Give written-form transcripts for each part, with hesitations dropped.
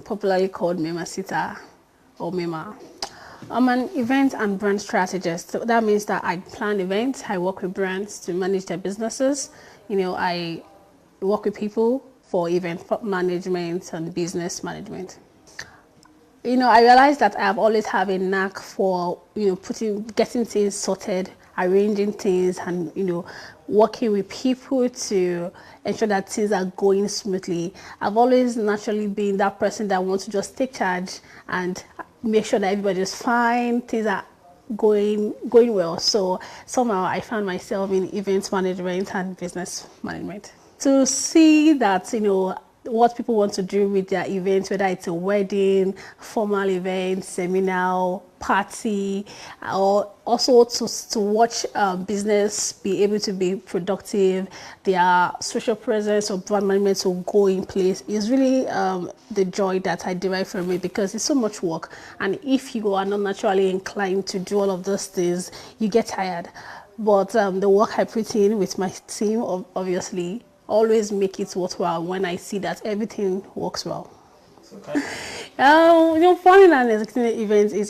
Popularly called Mermahcita or Mermah. I'm an event and brand strategist. So that means that I plan events, I work with brands to manage their businesses. I work with people for event management and business management. I realized that I have always had a knack for, getting things sorted, arranging things, and, working with people to ensure that things are going smoothly. I've always naturally been that person that wants to just take charge and make sure that everybody's fine, things are going well. So somehow I found myself in events management and business management. To see that, what people want to do with their events, whether it's a wedding, formal event, seminar, party, or also to watch business be able to be productive, their social presence or brand management will go in place is really the joy that I derive from it, because it's so much work. And if you are not naturally inclined to do all of those things, you get tired. But the work I put in with my team, obviously, always make it worthwhile when I see that everything works well. Okay. Planning and executing events is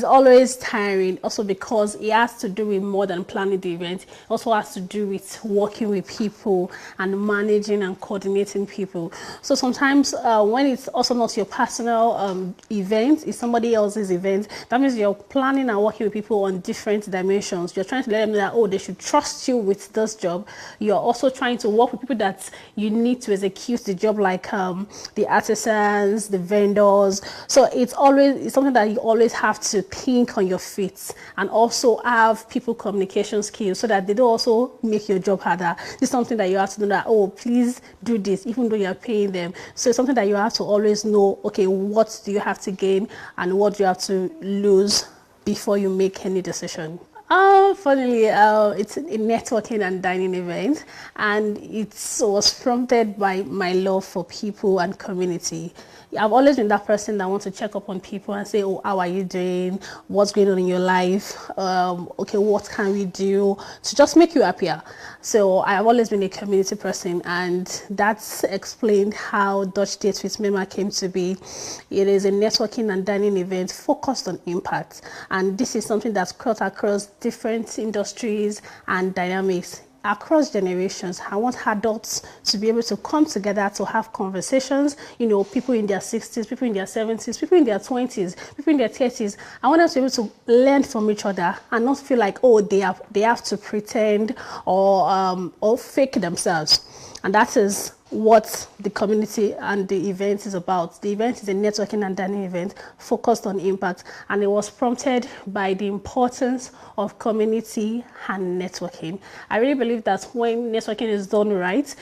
always tiring, also because it has to do with more than planning the event. It also has to do with working with people and managing and coordinating people. So sometimes when it's also not your personal event, it's somebody else's event, that means you're planning and working with people on different dimensions. You're trying to let them know that, oh, they should trust you with this job. You're also trying to work with people that you need to execute the job, like the artisans, the vendors. So it's something that you always have to think on your feet, and also have people communication skills so that they don't also make your job harder. This is something that you have to know that, oh, please do this, even though you're paying them. So it's something that you have to always know, okay, what do you have to gain and what do you have to lose before you make any decision. Funnily, it's a networking and dining event, and it was prompted by my love for people and community. I've always been that person that wants to check up on people and say, oh, how are you doing? What's going on in your life? Okay, what can we do to just make you happier? So I've always been a community person, and that's explained how Dutch Date with Mermah came to be. It is a networking and dining event focused on impact, and this is something that's cut across different industries and dynamics across generations. I want adults to be able to come together to have conversations, people in their 60s, people in their 70s, people in their 20s, people in their 30s. I want us to be able to learn from each other and not feel like, oh, they have to pretend or fake themselves. And that is what the community and the event is about. The event is a networking and dining event focused on impact, and it was prompted by the importance of community and networking. I really believe that when networking is done right,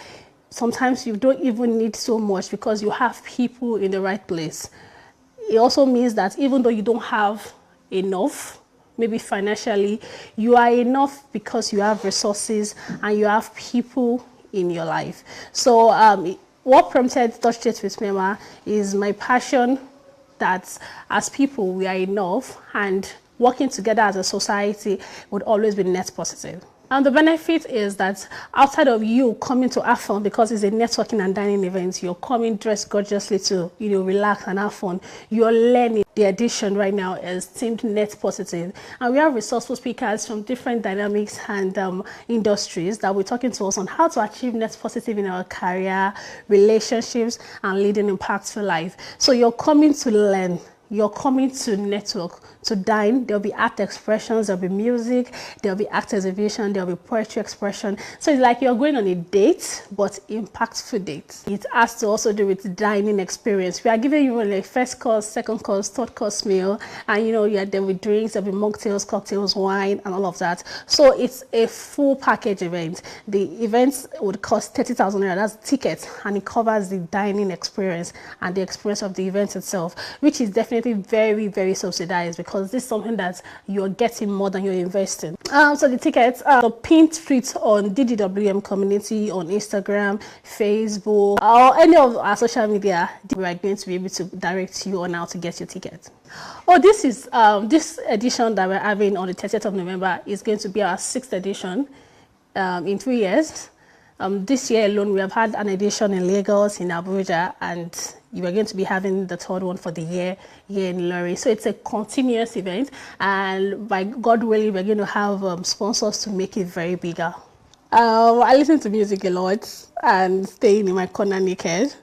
sometimes you don't even need so much because you have people in the right place. It also means that even though you don't have enough, maybe financially, you are enough because you have resources and you have people in your life. So what prompted Dutch Date with Mermah is my passion that as people we are enough, and working together as a society would always be net positive. And the benefit is that outside of you coming to have fun, because it's a networking and dining event, you're coming dressed gorgeously to relax and have fun, you're learning. The edition right now is themed net positive, and we have resourceful speakers from different dynamics and industries that we're talking to us on how to achieve net positive in our career, relationships, and leading impactful life. So you're coming to learn. You're coming to network, to dine. There'll be art expressions, there'll be music, there'll be art exhibition, there'll be poetry expression. So it's like you're going on a date, but impactful date. It has to also do with dining experience. We are giving you like first course, second course, third course meal, and you're there with drinks, there'll be mocktails, cocktails, wine, and all of that. So it's a full package event. The event would cost 30,000 naira. That's the ticket, and it covers the dining experience and the experience of the event itself, which is definitely very, very subsidized, because this is something that you're getting more than you're investing. So the tickets are pinned tweets on DDWM community on Instagram, Facebook, or any of our social media. We are going to be able to direct you on how to get your ticket. Oh, this is this edition that we're having on the 30th of November is going to be our 6th edition in 3 years. This year alone, we have had an edition in Lagos, in Abuja, and you are going to be having the third one for the year here in Lorry. So it's a continuous event, and by God willing, we're going to have sponsors to make it very bigger. I listen to music a lot and staying in my corner naked.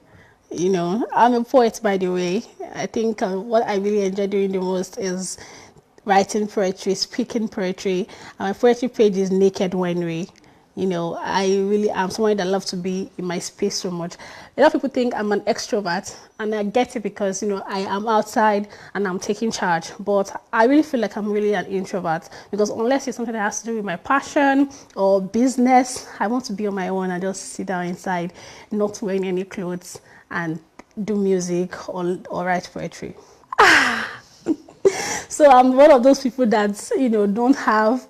You know, I'm a poet, by the way. I think what I really enjoy doing the most is writing poetry, speaking poetry. And my poetry page is Naked Winery. You know, I really am someone that loves to be in my space so much. A lot of people think I'm an extrovert, and I get it because, you know, I am outside and I'm taking charge. But I really feel like I'm really an introvert, because unless it's something that has to do with my passion or business, I want to be on my own and just sit down inside, not wearing any clothes, and do music or write poetry. So I'm one of those people that, you know, don't have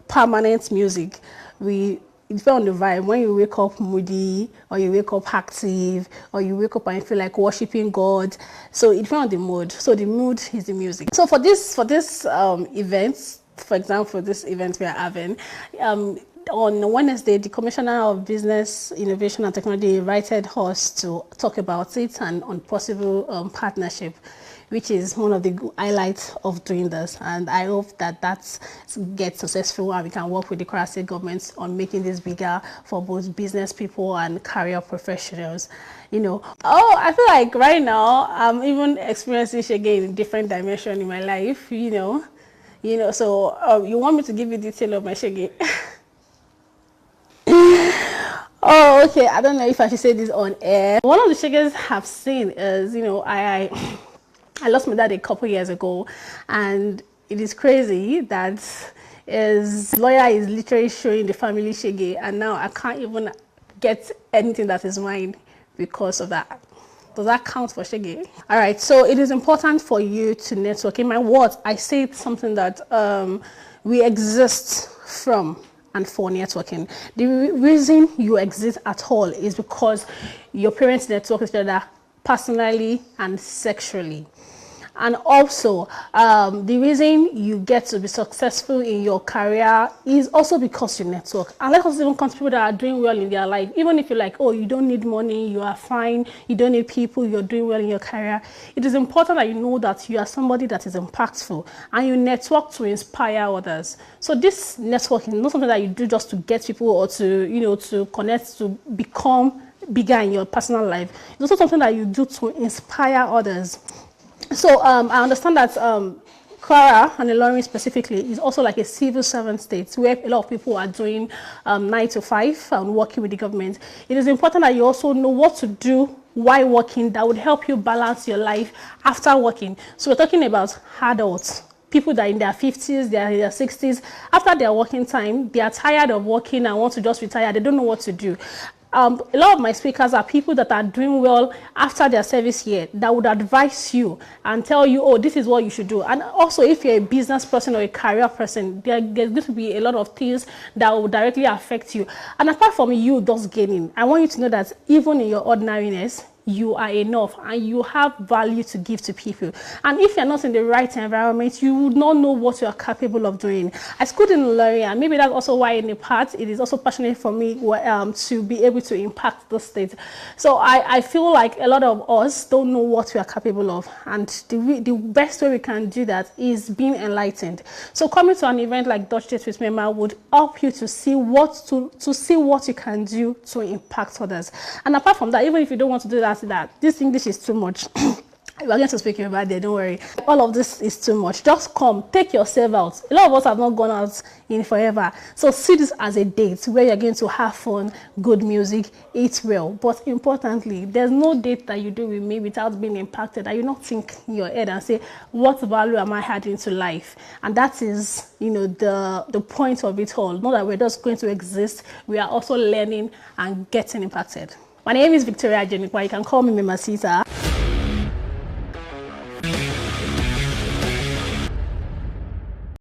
permanent music. It depends on the vibe. When you wake up moody, or you wake up active, or you wake up and you feel like worshiping God. So it depends on the mood. So the mood is the music. So for this event, for example, this event we are having, on Wednesday, the Commissioner of Business, Innovation and Technology invited us to talk about it and on possible partnership, which is one of the highlights of doing this. And I hope that gets successful and we can work with the KwaraTv government on making this bigger for both business people and career professionals. You know, I feel like right now I'm even experiencing shege in a different dimension in my life, you know. So you want me to give you detail of my shege? Oh, okay. I don't know if I should say this on air. One of the shages I've seen is, you know, I lost my dad a couple years ago, and it is crazy that his lawyer is literally showing the family shege, and now I can't even get anything that is mine because of that. Does that count for shege? All right, so it is important for you to network. In my words, I say something that we exist from and for networking. The reason you exist at all is because your parents network each other personally and sexually. And also, the reason you get to be successful in your career is also because you network. And let us even come to people that are doing well in their life. Even if you're like, oh, you don't need money, you are fine, you don't need people, you're doing well in your career. It is important that you know that you are somebody that is impactful and you network to inspire others. So this networking is not something that you do just to get people or to, you know, to connect, to become bigger in your personal life. It's also something that you do to inspire others. So I understand that Kwara and Ilorin specifically is also like a civil servant state where a lot of people are doing 9 to 5 and working with the government. It is important that you also know what to do while working that would help you balance your life after working. So we're talking about adults, people that are in their 50s, they are in their 60s. After their working time, they are tired of working and want to just retire. They don't know what to do. A lot of my speakers are people that are doing well after their service year that would advise you and tell you, oh, this is what you should do. And also, if you're a business person or a career person, there's going to be a lot of things that will directly affect you. And apart from you just gaining, I want you to know that even in your ordinariness, you are enough and you have value to give to people. And if you're not in the right environment, you would not know what you are capable of doing. I schooled in Lorry, and maybe that's also why in the part it is also passionate for me to be able to impact the state. So I feel like a lot of us don't know what we are capable of, and the best way we can do that is being enlightened. So coming to an event like Dutch Date with Mermah would help you to see what you can do to impact others. And apart from that, even if you don't want to do that, this English is too much. We're going to speak about there, don't worry. All of this is too much. Just come, take yourself out. A lot of us have not gone out in forever. So see this as a date where you're going to have fun, good music, eat well. But importantly, there's no date that you do with me without being impacted. That you not think in your head and say, what value am I adding to life? And that is, you know, the point of it all. Not that we're just going to exist. We are also learning and getting impacted. My name is Victoria Ajenipa. You can call me Mermahcita.